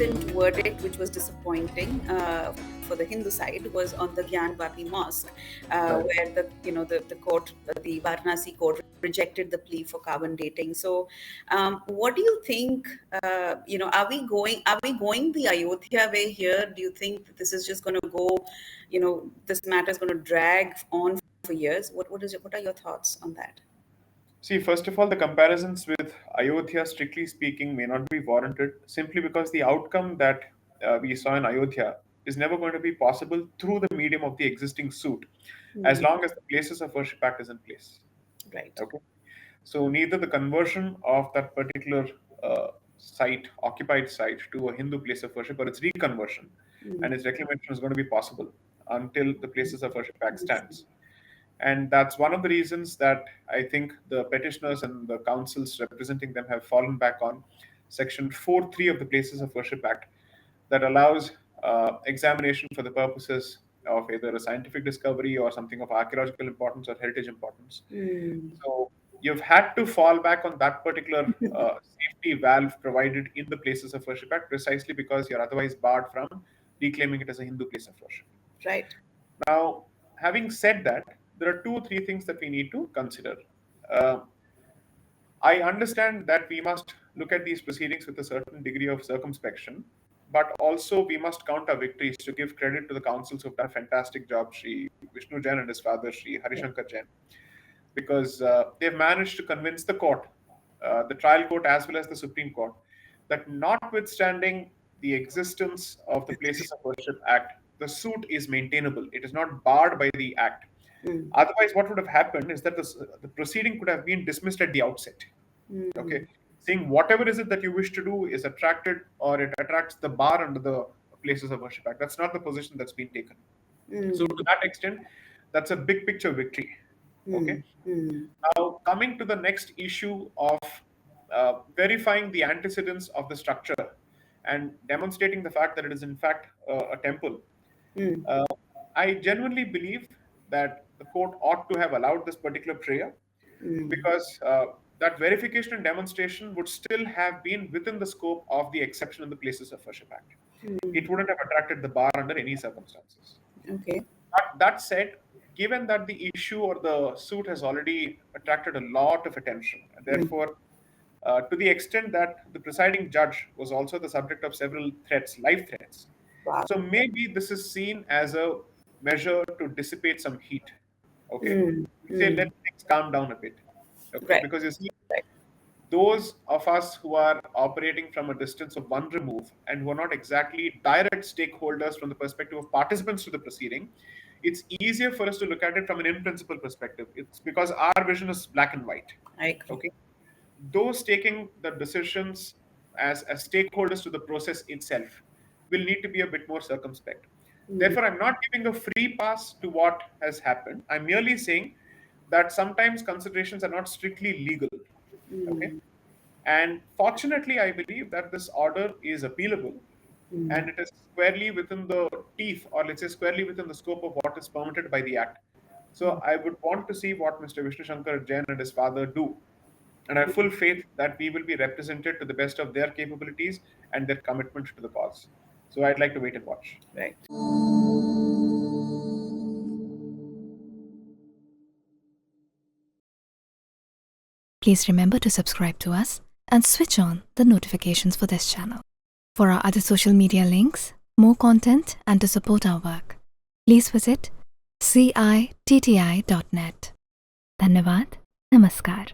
recent verdict, which was disappointing for the Hindu side, was on the Gyanvapi mosque, where the court, the Varanasi court, rejected the plea for carbon dating. So, what do you think? Are we going the Ayodhya way here? Do you think that this is just going to go? This matter is going to drag on for years. What are your thoughts on that? See, first of all, the comparisons with Ayodhya, strictly speaking, may not be warranted simply because the outcome that we saw in Ayodhya is never going to be possible through the medium of the existing suit, as long as the Places of Worship Act is in place. Right. Okay. So neither the conversion of that particular occupied site, to a Hindu place of worship, or its reconversion and its reclamation is going to be possible until the Places of Worship Act stands. And that's one of the reasons that I think the petitioners and the councils representing them have fallen back on Section 4.3 of the Places of Worship Act, that allows examination for the purposes of either a scientific discovery or something of archaeological importance or heritage importance. So you've had to fall back on that particular safety valve provided in the Places of Worship Act, precisely because you're otherwise barred from reclaiming it as a Hindu place of worship. Right. Now, having said that, there are 2-3 things that we need to consider. I understand that we must look at these proceedings with a certain degree of circumspection, but also we must count our victories to give credit to the councils who've done a fantastic job, Sri Vishnu Jain and his father, Sri Shankar Jain, because they've managed to convince the court, the trial court as well as the Supreme Court, that notwithstanding the existence of the Places of Worship Act, the suit is maintainable. It is not barred by the Act. Otherwise, what would have happened is that the proceeding could have been dismissed at the outset. Okay, saying whatever is it that you wish to do is attracted, or it attracts the bar under the Places of Worship Act. That's not the position that's been taken. So to that extent, that's a big picture victory. Okay. Now, coming to the next issue of verifying the antecedents of the structure and demonstrating the fact that it is in fact a temple, I genuinely believe that the court ought to have allowed this particular prayer, because that verification and demonstration would still have been within the scope of the exception in the Places of Worship Act. It wouldn't have attracted the bar under any circumstances. Okay. But that said, given that the issue or the suit has already attracted a lot of attention, and therefore, to the extent that the presiding judge was also the subject of several threats, live threats. Wow. So maybe this is seen as a measure to dissipate some heat. Okay. Say, let things calm down a bit. Okay. Right. Because you see, those of us who are operating from a distance of one remove and who are not exactly direct stakeholders from the perspective of participants to the proceeding, it's easier for us to look at it from an in-principle perspective. It's because our vision is black and white. I agree. Okay. Those taking the decisions as stakeholders to the process itself will need to be a bit more circumspect. Therefore, I'm not giving a free pass to what has happened. I'm merely saying that sometimes considerations are not strictly legal. Okay. And fortunately, I believe that this order is appealable, and it is squarely within the teeth, or let's say squarely within the scope of what is permitted by the Act. So I would want to see what Mr. Vishnu Shankar Jain and his father do. And I have full faith that we will be represented to the best of their capabilities and their commitment to the cause. So I'd like to wait and watch. Right. Please remember to subscribe to us and switch on the notifications for this channel. For our other social media links, more content, and to support our work, please visit citti.net. Dhanyavad. Namaskar.